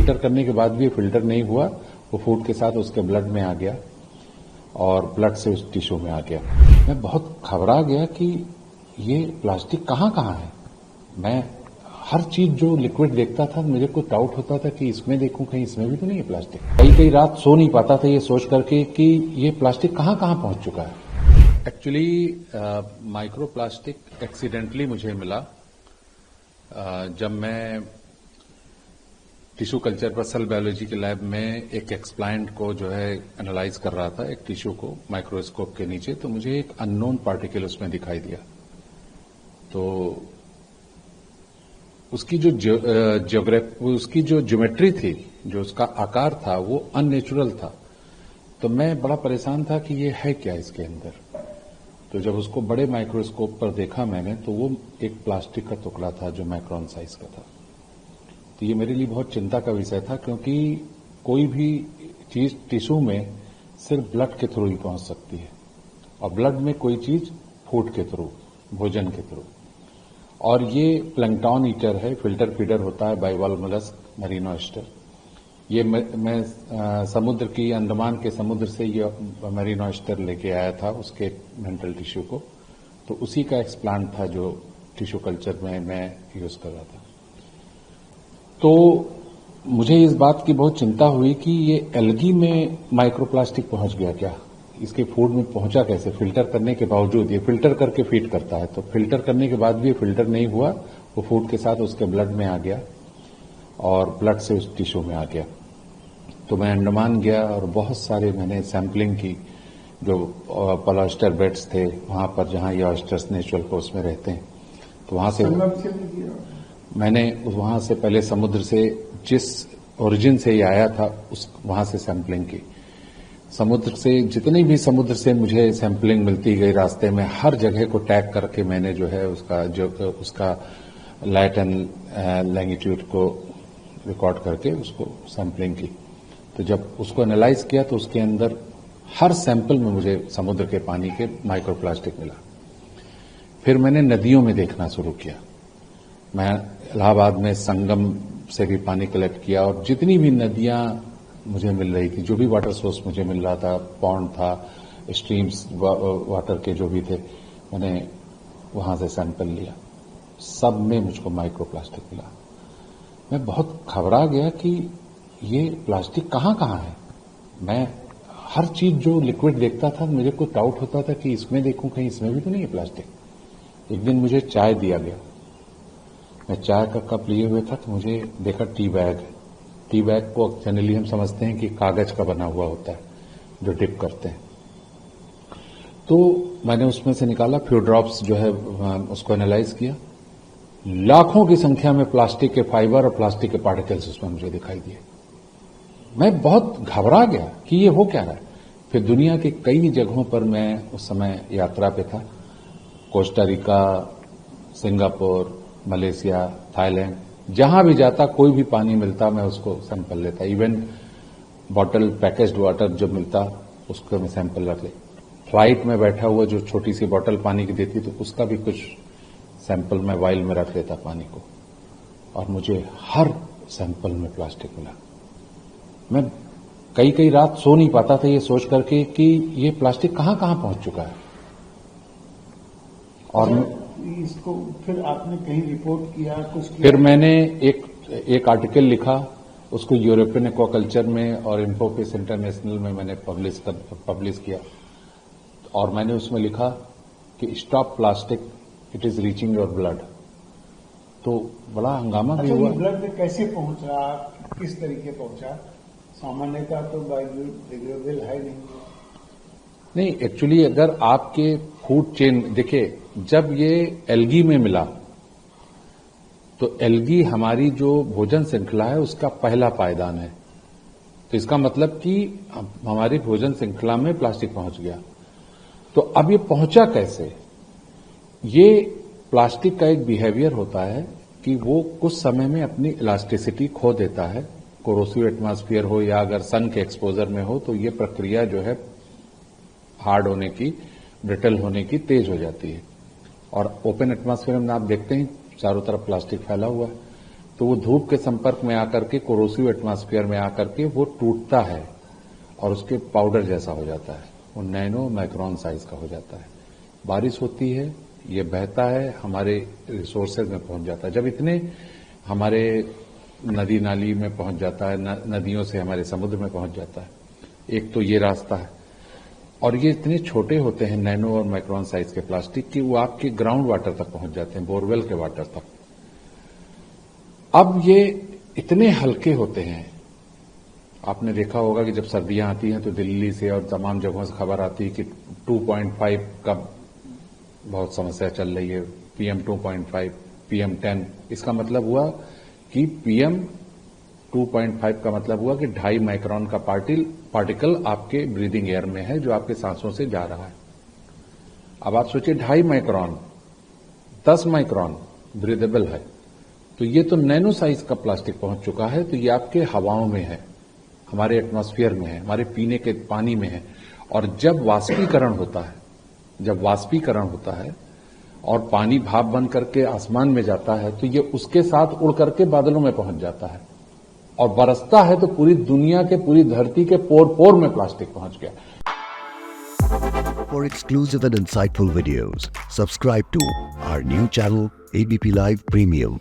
Filter करने के बाद भी फिल्टर नहीं हुआ, वो फूड के साथ उसके ब्लड में आ गया और ब्लड से उस टिश्यू में आ गया। मैं बहुत घबरा गया कि ये प्लास्टिक कहाँ कहाँ है। मैं हर चीज जो लिक्विड देखता था मुझे कुछ डाउट होता था कि इसमें देखूं कहीं इसमें भी तो नहीं है प्लास्टिक। कई कई रात सो नहीं पाता था ये सोच करके कि ये प्लास्टिक कहाँ कहाँ पहुंच चुका है। एक्चुअली माइक्रो प्लास्टिक एक्सीडेंटली मुझे मिला जब मैं टिश्यू कल्चर पर सेल बायोलॉजी के लैब में एक एक्सप्लाइंट को जो है एनालाइज कर रहा था, एक टिश्यू को माइक्रोस्कोप के नीचे, तो मुझे एक अननोन पार्टिकल उसमें दिखाई दिया। तो उसकी उसकी जो ज्योमेट्री थी, जो उसका आकार था, वो अननेचुरल था। तो मैं बड़ा परेशान था कि ये है क्या इसके अंदर। तो जब उसको बड़े माइक्रोस्कोप पर देखा मैंने, तो वो एक प्लास्टिक का टुकड़ा था जो माइक्रोन साइज का था। तो ये मेरे लिए बहुत चिंता का विषय था, क्योंकि कोई भी चीज टिश्यू में सिर्फ ब्लड के थ्रू ही पहुंच सकती है, और ब्लड में कोई चीज फूड के थ्रू, भोजन के थ्रू। और ये प्लैंकटन ईटर है, फिल्टर फीडर होता है बाइवॉल्व मोलस्क मरीनो ऑयस्टर। ये मैं समुद्र की, अंडमान के समुद्र से ये मरीनो ऑयस्टर लेके आया था उसके मेंटल टिश्यू को। तो उसी का एक्सप्लांट था जो टिश्यू कल्चर में मैं यूज कर रहा था। तो मुझे इस बात की बहुत चिंता हुई कि ये एल्गी में माइक्रोप्लास्टिक पहुंच गया क्या, इसके फूड में पहुंचा कैसे। फिल्टर करने के बावजूद, ये फिल्टर करके फीड करता है, तो फिल्टर करने के बाद भी फिल्टर नहीं हुआ, वो फूड के साथ उसके ब्लड में आ गया और ब्लड से उस टिश्यू में आ गया। तो मैं अंडमान गया और बहुत सारे मैंने सैंपलिंग की, जो पॉलिएस्टर बेड्स थे वहां पर जहां ये ऑयस्टर्स नेचुरल कोर्स में रहते हैं। तो वहां से मैंने वहां से पहले समुद्र से, जिस ओरिजिन से ये आया था, उस वहां से सैंपलिंग की। समुद्र से जितनी भी समुद्र से मुझे सैंपलिंग मिलती गई रास्ते में, हर जगह को टैग करके मैंने जो है उसका लाइट एंड लैंगिट्यूड को रिकॉर्ड करके उसको सैंपलिंग की। तो जब उसको एनालाइज किया तो उसके अंदर हर सैंपल में मुझे समुद्र के पानी के माइक्रोप्लास्टिक मिला। फिर मैंने नदियों में देखना शुरू किया। मैं इलाहाबाद में संगम से भी पानी कलेक्ट किया, और जितनी भी नदियां मुझे मिल रही थी, जो भी वाटर सोर्स मुझे मिल रहा था, पॉन्ड था, स्ट्रीम्स वाटर के जो भी थे, मैंने वहां से सैंपल लिया। सब में मुझको माइक्रोप्लास्टिक मिला। मैं बहुत घबरा गया कि ये प्लास्टिक कहाँ कहाँ है। मैं हर चीज जो लिक्विड देखता था मुझे कुछ डाउट होता था कि इसमें देखूं कहीं इसमें भी तो नहीं है प्लास्टिक। एक दिन मुझे चाय दिया गया, मैं चाय का कप लिए हुए था, तो मुझे देखा टी बैग। टी बैग को जनरली हम समझते हैं कि कागज का बना हुआ होता है जो डिप करते हैं। तो मैंने उसमें से निकाला, फ्यू ड्रॉप्स जो है उसको एनालाइज किया। लाखों की संख्या में प्लास्टिक के फाइबर और प्लास्टिक के पार्टिकल्स उसमें मुझे दिखाई दिए। मैं बहुत घबरा गया कि ये हो क्या रहा है। फिर दुनिया के कई जगहों पर मैं उस समय यात्रा पे था, Costa Rica, Singapore, Malaysia, Thailand, जहां भी जाता कोई भी पानी मिलता मैं उसको सैंपल लेता। इवन बॉटल पैकेज्ड वाटर जब मिलता उसको मैं सैंपल रख ले। फ्लाइट में बैठा हुआ जो छोटी सी बॉटल पानी की देती तो उसका भी कुछ सैंपल मैं वाइल में रख लेता पानी को, और मुझे हर सैंपल में प्लास्टिक मिला। मैं कई कई रात सो नहीं पाता था ये सोच करके कि ये प्लास्टिक कहां कहां पहुंच चुका है। और इसको फिर आपने कहीं रिपोर्ट किया, कुछ किया? फिर मैंने एक आर्टिकल लिखा, उसको यूरोपियन एक्वाकल्चर में और इन्फोपिस इंटरनेशनल में मैंने पब्लिश किया, और मैंने उसमें लिखा कि stop plastic, it is reaching your blood. तो बड़ा हंगामा भी हुआ। ब्लड में कैसे पहुंचा, किस तरीके पहुंचा? सामान्यतः तो बायोडिग्रेडेबल है नहीं। एक्चुअली अगर आपके फूड चेन देखिए, जब ये एल्गी में मिला तो एल्गी हमारी जो भोजन श्रृंखला है उसका पहला पायदान है। तो इसका मतलब कि हमारी भोजन श्रृंखला में प्लास्टिक पहुंच गया। तो अब ये पहुंचा कैसे? ये प्लास्टिक का एक बिहेवियर होता है कि वो कुछ समय में अपनी इलास्टिसिटी खो देता है। कोरोसिव एटमॉस्फेयर हो या अगर सन के एक्सपोजर में हो तो ये प्रक्रिया जो है हार्ड होने की, ब्रिटल होने की तेज हो जाती है। और ओपन एटमॉस्फेयर में आप देखते हैं चारों तरफ प्लास्टिक फैला हुआ है, तो वो धूप के संपर्क में आकर के कोरोसिव एटमॉस्फेयर में आकर के वो टूटता है और उसके पाउडर जैसा हो जाता है, वो नैनो माइक्रोन साइज का हो जाता है। बारिश होती है, ये बहता है, हमारे रिसोर्सेज में पहुंच जाता है। जब इतने हमारे नदी नाली में पहुंच जाता है, नदियों से हमारे समुद्र में पहुंच जाता है, एक तो ये रास्ता है। और ये इतने छोटे होते हैं नैनो और माइक्रोन साइज के प्लास्टिक कि वो आपके ग्राउंड वाटर तक पहुंच जाते हैं, बोरवेल के वाटर तक। अब ये इतने हल्के होते हैं, आपने देखा होगा कि जब सर्दियां आती हैं तो दिल्ली से और तमाम जगहों से खबर आती है कि 2.5 का बहुत समस्या चल रही है, PM 2.5, PM 10। इसका मतलब हुआ कि PM 2.5 का मतलब हुआ कि 2.5 माइक्रोन का पार्टिकल आपके ब्रीदिंग एयर में है, जो आपके सांसों से जा रहा है। अब आप सोचिए 2.5 माइक्रोन, 10 माइक्रोन ब्रीदेबल है, तो ये तो नैनो साइज का प्लास्टिक पहुंच चुका है। तो ये आपके हवाओं में है, हमारे एटमॉस्फेयर में है, हमारे पीने के पानी में है। और जब वाष्पीकरण होता है और पानी भाप बन करके आसमान में जाता है, तो ये उसके साथ उड़ करके बादलों में पहुंच जाता है और बरसता है, तो पूरी दुनिया के, पूरी धरती के पोर पोर में प्लास्टिक पहुंच गया। For exclusive and insightful videos, subscribe to our new channel ABP Live Premium.